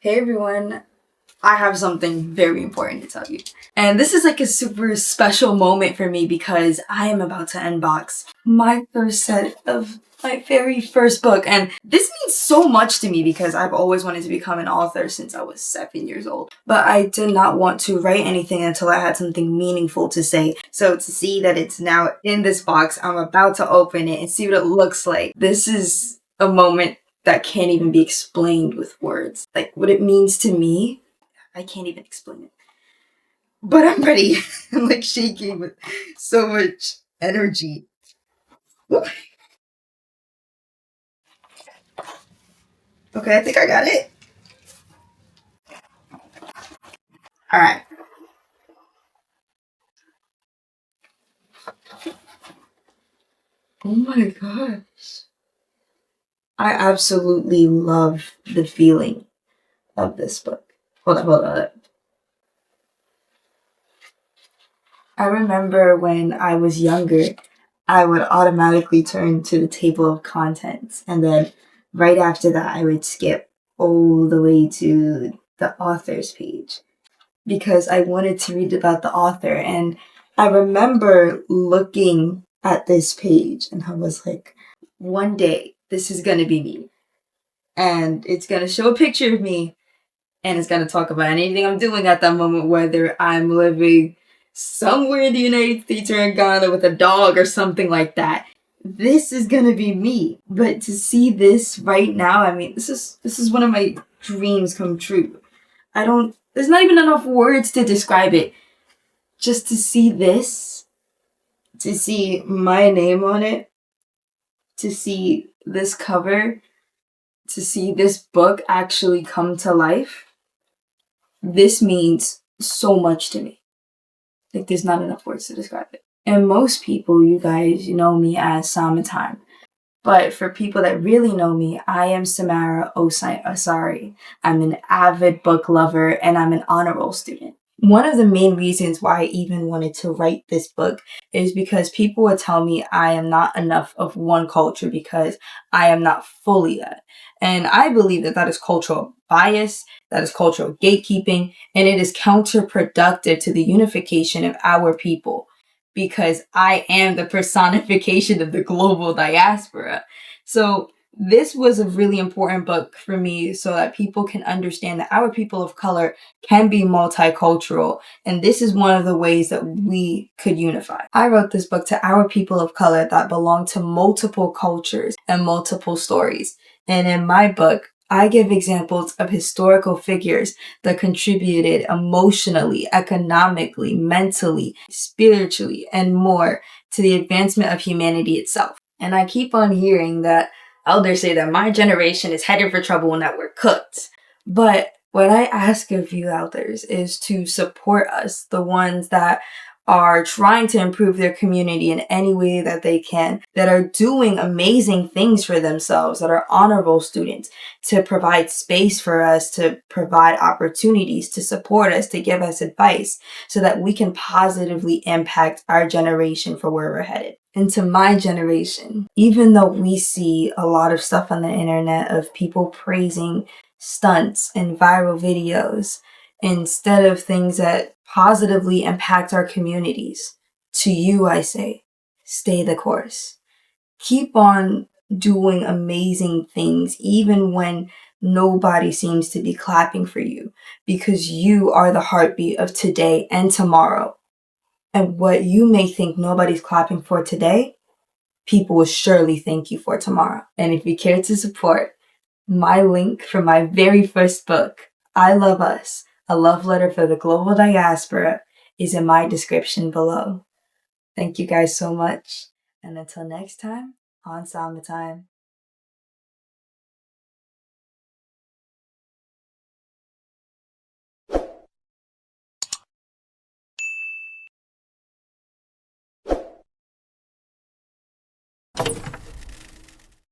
Hey everyone, I have something very important to tell you. And this is like a super special moment for me because I am about to unbox my first set of my very first book. And this means so much to me because I've always wanted to become an author since I was 7 years old. But I did not want to write anything until I had something meaningful to say. So to see that it's now in this box, I'm about to open it and see what it looks like. This is a moment that can't even be explained with words. Like what it means to me, I can't even explain it. But I'm ready. I'm like shaking with so much energy. Okay, I think I got it. All right. Oh my gosh. I absolutely love the feeling of this book. Hold on. I remember when I was younger, I would automatically turn to the table of contents, and then right after that, I would skip all the way to the author's page because I wanted to read about the author. And I remember looking at this page and I was like, one day this is going to be me. And it's going to show a picture of me and it's going to talk about anything I'm doing at that moment, whether I'm living somewhere in the United States or in Ghana with a dog or something like that. This is gonna be me. But to see this right now, I mean, this is one of my dreams come true. There's not even enough words to describe it. Just to see this, to see my name on it, to see this cover, to see this book actually come to life, this means so much to me. Like there's not enough words to describe it. And most people, you guys, know me as Summertime. But for people that really know me, I am Samara Osae-Asare. I'm an avid book lover and I'm an honor roll student. One of the main reasons why I even wanted to write this book is because people would tell me I am not enough of one culture because I am not fully that. And I believe that that is cultural bias, that is cultural gatekeeping, and it is counterproductive to the unification of our people because I am the personification of the global diaspora. So this was a really important book for me so that people can understand that our people of color can be multicultural. And this is one of the ways that we could unify. I wrote this book to our people of color that belong to multiple cultures and multiple stories. And in my book, I give examples of historical figures that contributed emotionally, economically, mentally, spiritually, and more to the advancement of humanity itself. And I keep on hearing that elders say that my generation is headed for trouble and that we're cooked. But what I ask of you elders is to support us, the ones that are trying to improve their community in any way that they can, that are doing amazing things for themselves, that are honorable students, to provide space for us, to provide opportunities, to support us, to give us advice, so that we can positively impact our generation for where we're headed. And to my generation, even though we see a lot of stuff on the internet of people praising stunts and viral videos, instead of things that positively impact our communities, to you I say, stay the course. Keep on doing amazing things even when nobody seems to be clapping for you, because you are the heartbeat of today and tomorrow. And what you may think nobody's clapping for today, people will surely thank you for tomorrow. And if you care to support, my link for my very first book, I Love Us, a love letter for the global diaspora, is in my description below. Thank you guys so much. And until next time, on Summertime.